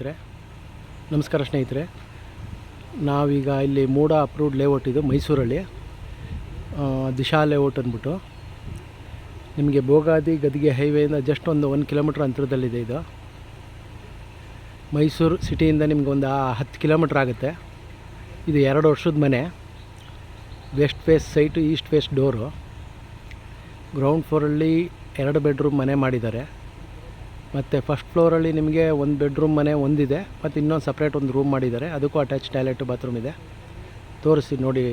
ನಮಸ್ಕಾರ ಸ್ನೇಹಿತರೆ, ನಾವೀಗ ಇಲ್ಲಿ ಮೂಡ ಅಪ್ರೂವ್ಡ್ ಲೇಔಟ್ ಇದು ಮೈಸೂರಲ್ಲಿ ದಿಶಾ ಲೇಔಟ್ ಅಂದ್ಬಿಟ್ಟು ನಿಮಗೆ ಭೋಗಾದಿ ಗದಿಗೆ ಹೈವೇಯಿಂದ ಜಸ್ಟ್ ಒಂದು 1 ಕಿಲೋಮೀಟ್ರ್ ಅಂತರದಲ್ಲಿದೆ. ಇದು ಮೈಸೂರು ಸಿಟಿಯಿಂದ ನಿಮ್ಗೆ ಒಂದು 10 ಕಿಲೋಮೀಟ್ರ್ ಆಗುತ್ತೆ. ಇದು 2 ವರ್ಷದ ಮನೆ, west face site, east face door. Ground ಫ್ಲೋರಲ್ಲಿ 2 ಬೆಡ್ರೂಮ್ ಮನೆ ಮಾಡಿದ್ದಾರೆ. ಮತ್ತು ಫಸ್ಟ್ ಫ್ಲೋರಲ್ಲಿ ನಿಮಗೆ 1 ಬೆಡ್ರೂಮ್ ಮನೆ ಒಂದಿದೆ, ಮತ್ತು ಇನ್ನೊಂದು ಸಪ್ರೇಟ್ ಒಂದು ರೂಮ್ ಮಾಡಿದ್ದಾರೆ. ಅದಕ್ಕೂ ಅಟ್ಯಾಚ್ ಟಾಯ್ಲೆಟು ಬಾತ್ರೂಮ್ ಇದೆ. ತೋರಿಸಿ ನೋಡಿ.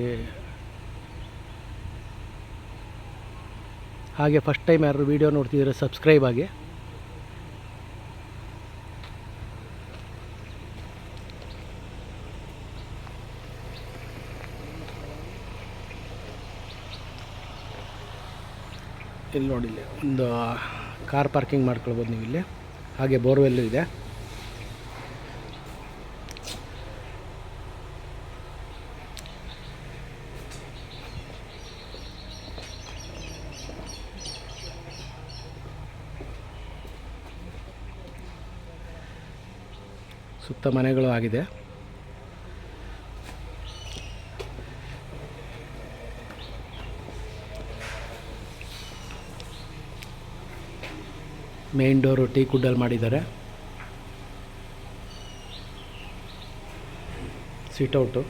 ಹಾಗೆ ಫಸ್ಟ್ ಟೈಮ್ ಯಾರು ವೀಡಿಯೋ ನೋಡ್ತಿದ್ರೆ ಸಬ್ಸ್ಕ್ರೈಬ್ ಆಗಿ. ಇಲ್ಲಿ ನೋಡಿ, ಇಲ್ಲಿ ಒಂದು ಕಾರ್ ಪಾರ್ಕಿಂಗ್ ಮಾಡ್ಕೊಳ್ಬೋದು ನೀವು ಇಲ್ಲಿ. ಹಾಗೆ ಬೋರ್ವೆಲ್ಲು ಇದೆ. ಸುತ್ತ ಮನೆಗಳು ಆಗಿದೆ. ಮೇನ್ ಡೋರು ಟೀ ಕುಡ್ಡಲ್ಲಿ ಮಾಡಿದ್ದಾರೆ. ಸಿಟ್ಔಟು,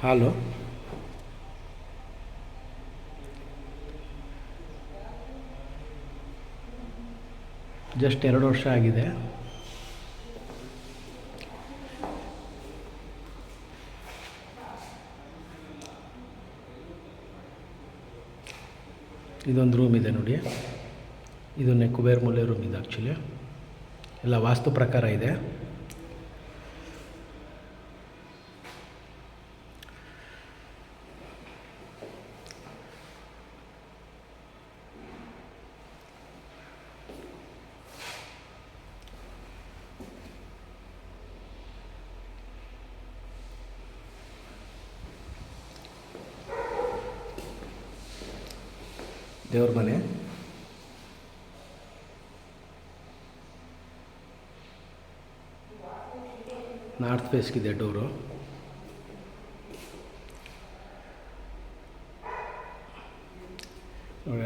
ಹಾಲು, ಜಸ್ಟ್ 2 ವರ್ಷ ಆಗಿದೆ. ಇದೊಂದು ರೂಮ್ ಇದೆ ನೋಡಿ. ಇದನ್ನೇ ಕುಬೇರ್ ಮೂಲೆ ರೂಮ್ ಇದೆ. ಆ್ಯಕ್ಚುಲಿ ಎಲ್ಲ ವಾಸ್ತು ಪ್ರಕಾರ ಇದೆ. ದೇವ್ರ ಮನೆ, ನಾರ್ತ್ ಫೇಸ್ಗಿದೆ ಡೋರು.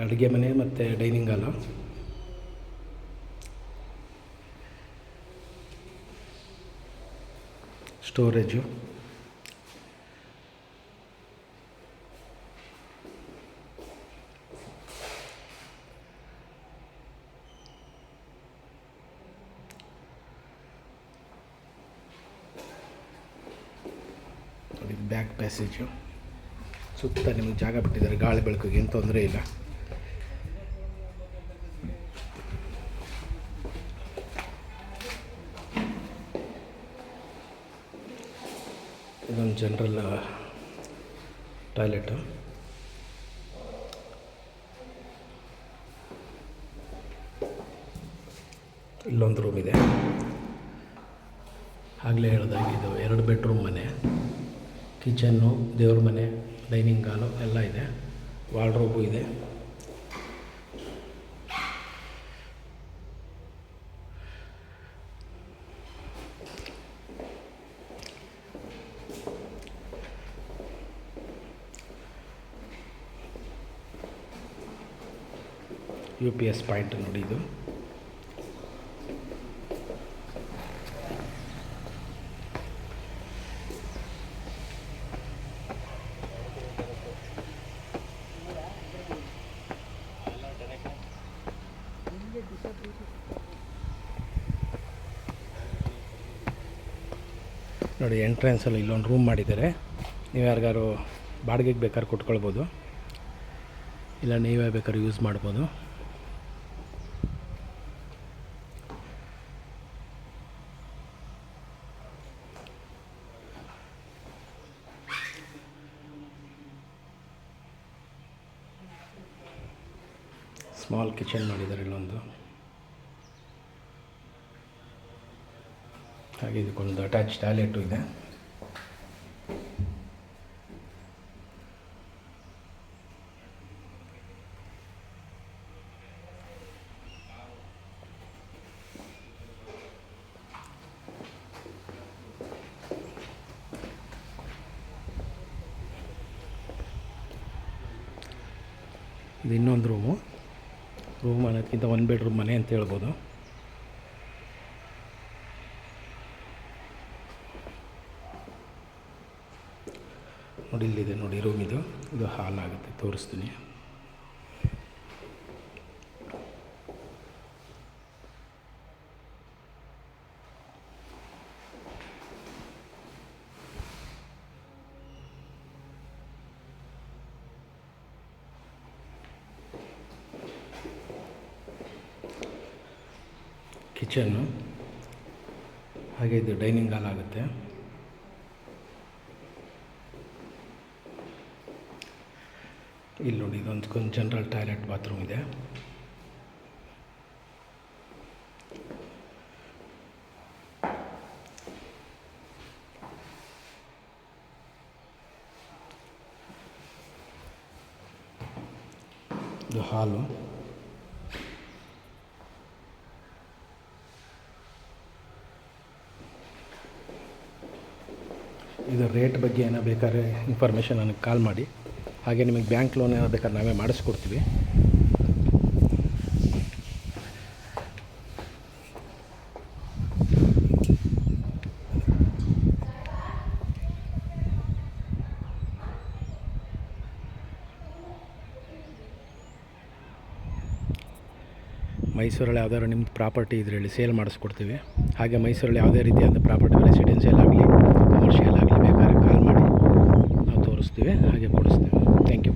ಅಡುಗೆ ಮನೆ ಮತ್ತು ಡೈನಿಂಗ್ ಹಾಲು. Storage, back passage. ಸುತ್ತ ನಿಮಗೆ ಜಾಗ ಬಿಟ್ಟಿದ್ದಾರೆ, ಗಾಳಿ ಬೆಳಕಿಗೆ ಏನು ತೊಂದರೆ ಇಲ್ಲ. ಇದೊಂದು ಜನರಲ್ ಟಾಯ್ಲೆಟು. ಇಲ್ಲೊಂದು ರೂಮ್ ಇದೆ. ಆಗಲೇ ಹೇಳಿದಾಗ ಇದು 2 ಬೆಡ್ರೂಮ್ ಮನೆ. ಕಿಚನ್ನು, ದೇವ್ರ ಮನೆ, ಡೈನಿಂಗ್ ಹಾಲು ಎಲ್ಲ ಇದೆ. ವಾರ್ಡ್ರೋಬು ಇದೆ. UPS ಪಾಯಿಂಟ್ ನೋಡಿ. ಇದು ನೋಡಿ, ಎಂಟ್ರೆನ್ಸಲ್ಲಿ ಇಲ್ಲೊಂದು ರೂಮ್ ಮಾಡಿದ್ದಾರೆ. ನೀವು ಯಾರಿಗಾರು ಬಾಡಿಗೆಗೆ ಬೇಕಾದ್ರೆ ಕೊಟ್ಕೊಳ್ಬೋದು, ಇಲ್ಲ ನೀವೇ ಬೇಕಾದ್ರೆ ಯೂಸ್ ಮಾಡ್ಬೋದು. ಸ್ಮಾಲ್ ಕಿಚನ್ ಮಾಡಿದ್ದಾರೆ ಇಲ್ಲೊಂದು. ಹಾಗೆ ಇದಕ್ಕೊಂದು ಅಟ್ಯಾಚ್ ಟಾಯ್ಲೆಟು ಇದೆ. ಇದು ಇನ್ನೊಂದು ರೂಮ್ ಅನ್ನೋದಕ್ಕಿಂತ 1 ಬೆಡ್ರೂಮ್ ಮನೆ ಅಂತ ಹೇಳ್ಬೋದು. ನೋಡಿ ಇಲ್ಲಿದೆ ನೋಡಿ ರೂಮ್, ಇದು ಹಾಲ್ ಆಗುತ್ತೆ, ತೋರಿಸ್ತೀನಿ. ಕಿಚನ್ನು, ಹಾಗೆ ಇದು ಡೈನಿಂಗ್ ಹಾಲ್ ಆಗುತ್ತೆ. ಇಲ್ಲಿ ನೋಡಿ ಇದೊಂದು ಜನರಲ್ ಟಾಯ್ಲೆಟ್ ಬಾತ್ರೂಮ್ ಇದೆ. ಇದು ಹಾಲು. ಇದು ರೇಟ್ ಬಗ್ಗೆ ಏನೋ ಬೇಕಾದ್ರೆ ಇನ್ಫಾರ್ಮೇಷನ್ ನನಗೆ ಕಾಲ್ ಮಾಡಿ. ಹಾಗೆ ನಿಮಗೆ ಬ್ಯಾಂಕ್ ಲೋನ್ ಏನೋ ಬೇಕಾದ್ರೆ ನಾವೇ ಮಾಡಿಸ್ಕೊಡ್ತೀವಿ. ಮೈಸೂರಲ್ಲಿ ಯಾವ್ದಾದ್ರು ನಿಮ್ಮದು ಪ್ರಾಪರ್ಟಿ ಇದ್ರೆ ಹೇಳಿ, ಸೇಲ್ ಮಾಡಿಸ್ಕೊಡ್ತೀವಿ. ಹಾಗೆ ಮೈಸೂರಲ್ಲಿ ಯಾವುದೇ ರೀತಿಯಾದ ಪ್ರಾಪರ್ಟಿ ರೆಸಿಡೆನ್ಷಿಯಲ್ ಆಗಲಿ ಕಮರ್ಷಿಯಲ್ ಆಗಲಿ ಬೇಕಾದ್ರೆ ಕಾಲ್ ಮಾಡಿ, ನಾವು ತೋರಿಸ್ತೀವಿ, ಹಾಗೆ ಕೊಡಿಸ್ತೀವಿ. Thank you.